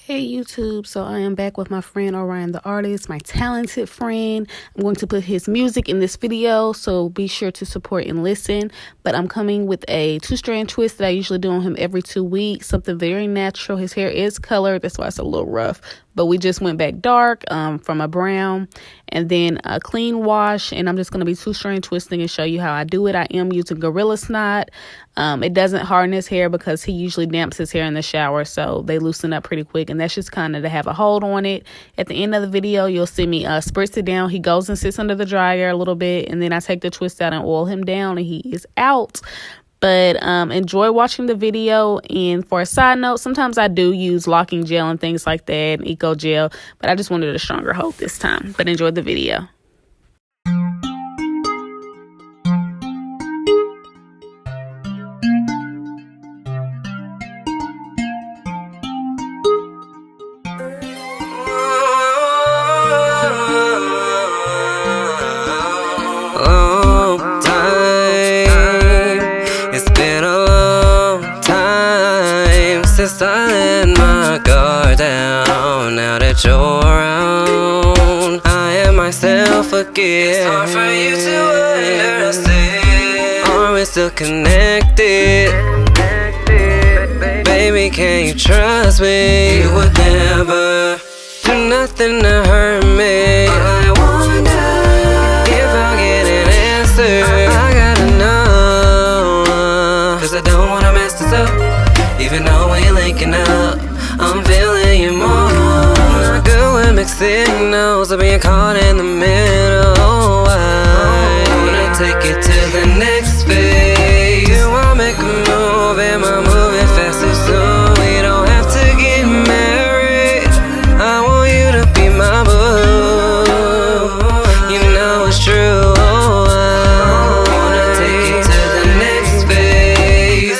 Hey YouTube, so I am back with my friend Orion the artist, my talented friend. I'm going to put his music in this video, so be sure to support and listen. But I'm coming with a 2-strand twist that I usually do on him every 2 weeks, something very natural. His hair is colored, that's why it's a little rough, but we just went back dark from a brown, and then a clean wash, and I'm just going to be 2-strand twisting and show you how I do it. I am using Gorilla Snot. It doesn't harden his hair because he usually damps his hair in the shower, so they loosen up pretty quick, and that's just kind of to have a hold on it. At the end of the video, you'll see me spritz it down. He goes and sits under the dryer a little bit, and then I take the twist out and oil him down, and he is out. But enjoy watching the video. And for a side note, sometimes I do use locking gel and things like that, and eco gel, but I just wanted a stronger hold this time. But enjoy the video. Since I let my guard down, now that you're around, I am myself again. It's hard for you to understand. Are we still connected? Baby, can you trust me? You would never do nothing to hurt me. I wonder if I'll get an answer. I gotta know, 'cause I don't wanna mess this up. Even though we linking up, I'm feeling you more. Not good with mixed signals of being caught in the middle. I wanna take it to the next phase. You wanna make a move, am I moving fast too soon? We don't have to get married. I want you to be my boo. You know it's true. I wanna take it to the next phase.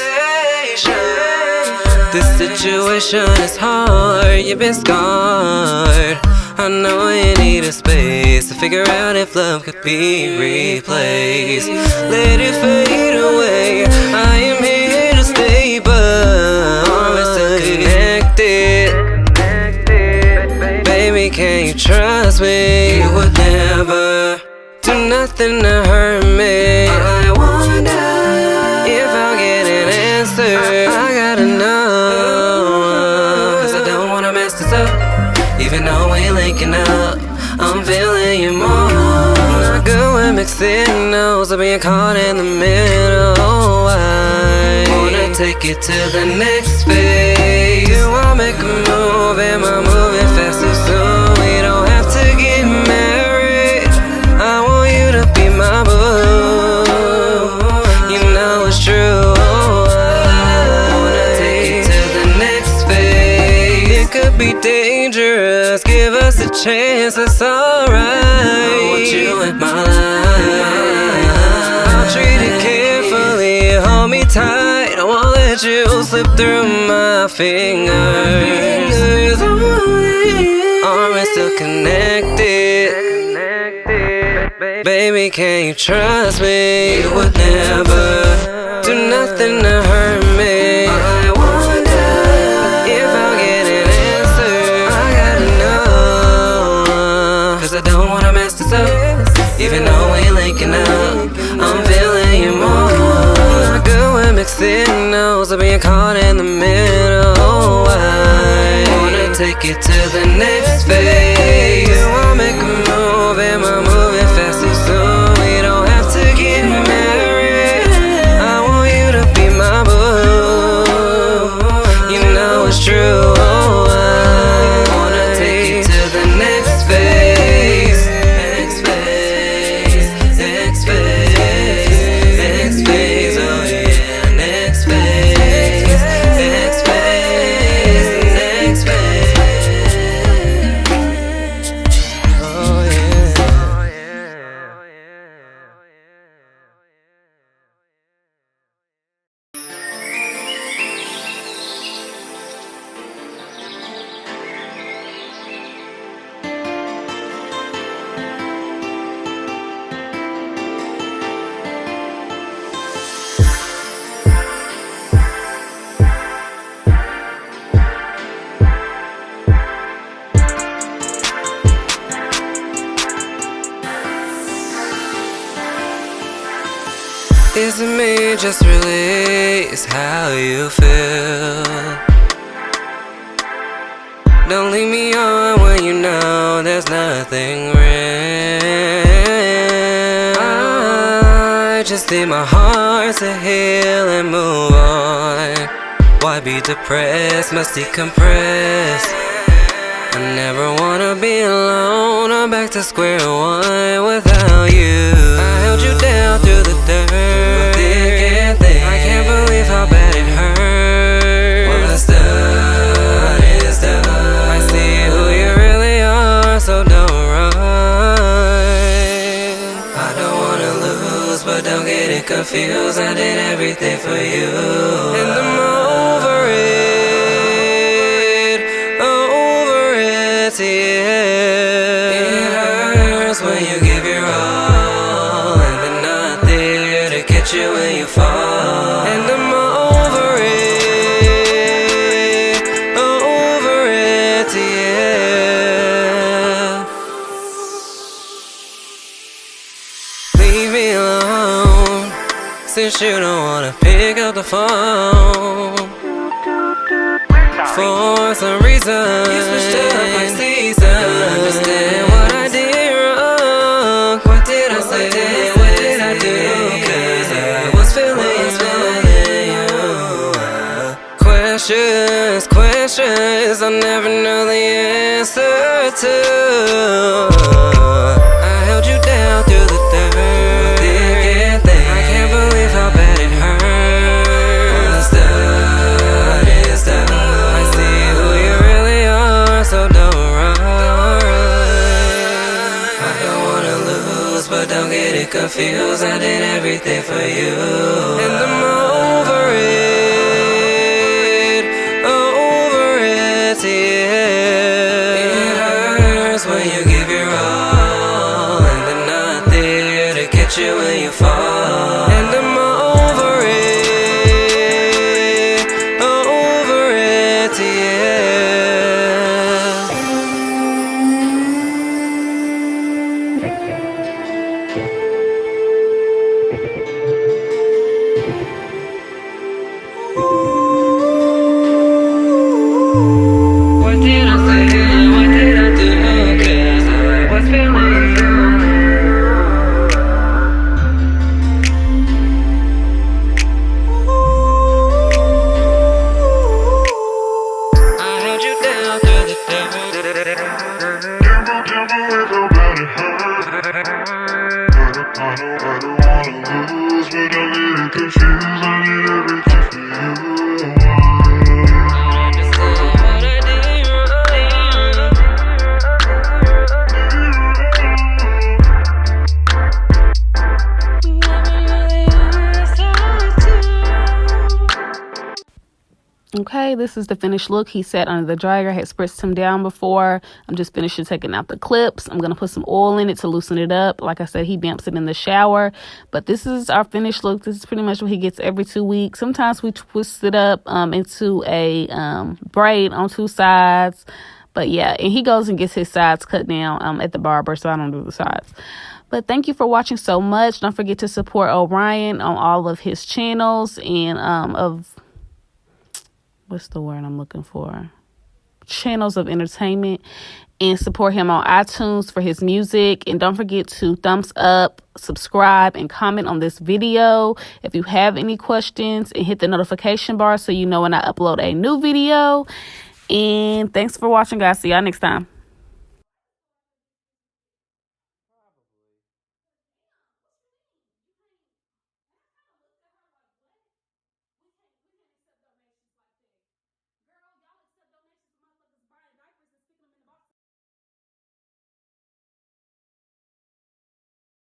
This situation is hard, you've been scarred. I know you need a space to figure out if love could be replaced. Let it fade away, I am here to stay, but are we still connected? Baby, can you trust me? You would never do nothing to hurt me. I wonder if I'll get an answer. I gotta know, 'cause I don't wanna mess this up. Even though we linking up, I'm feeling you more. Not good with mixed signals of being caught in the middle. I wanna take it to the next phase. You wanna make a move, am I moving fast too soon? We don't have to get married. I want you to be my boo. You know it's true. Be dangerous, give us a chance, that's alright. I want you in my life. I'll treat it carefully, hold me tight. I won't let you slip through my fingers. Are we still connected? Baby, can you trust me? You would never do nothing to hurt me. I wonder if I'll get an answer. I gotta know, 'cause I don't wanna mess this up. Even though we linking up, I'm feeling you more. Not good with mixed signals of being caught in the middle. I wanna take it to the next phase. You wanna make a move, am I moving fast too soon? We don't have to get married. I want you to be my boo. You know it's true. I wanna take it to the next phase. Next phase, next phase, next phase, oh yeah, next phase, next phase, next phase, oh yeah. Is it me? Just release how you feel. Don't leave me on when you know there's nothing real. I just need my heart to heal and move on. Why be depressed? Must decompress. I never wanna be alone. I'm back to square one without you. I held you down through the dirt, thick and thin. I can't believe how bad it hurt. What's done is done. I see who you really are, so don't run. I don't wanna lose, but don't get it confused. I did everything for you, and I'm over it, yeah. It hurts when you give your all, and they're not there to catch you when you fall. And I'm over it, yeah. Leave me alone, since you don't wanna pick up the phone. For some reason, you switched up my season. Don't understand what I did wrong. What did I say? What did I do? 'Cause I was feeling you. Questions I'll never know the answer to. I held you down through the dirt, thick and thin. I can't believe how bad it hurt. What's done is done. I see who you really are, so don't run. I don't wanna lose, but don't get it confused. I did everything for you, and I'm over it, yeah. It hurts when you give your all, and they're not there to catch you when you fall. And I'm over it, yeah. What did I say? What did I do? 'Cause I was feeling you. I held you down through the dirt. I don't wanna lose, but don't get it confused. I need everything for you. Okay, this is the finished look. He sat under the dryer. I had spritzed him down before. I'm just finishing taking out the clips. I'm going to put some oil in it to loosen it up. Like I said, he damps it in the shower. But this is our finished look. This is pretty much what he gets every 2 weeks. Sometimes we twist it up into a braid on 2 sides. But yeah, and he goes and gets his sides cut down at the barber, so I don't do the sides. But thank you for watching so much. Don't forget to support Orion on all of his channels and what's the word I'm looking for? Channels of entertainment, and support him on iTunes for his music. And don't forget to thumbs up, subscribe, and comment on this video if you have any questions, and hit the notification bar so you know when I upload a new video. And thanks for watching, guys. See y'all next time.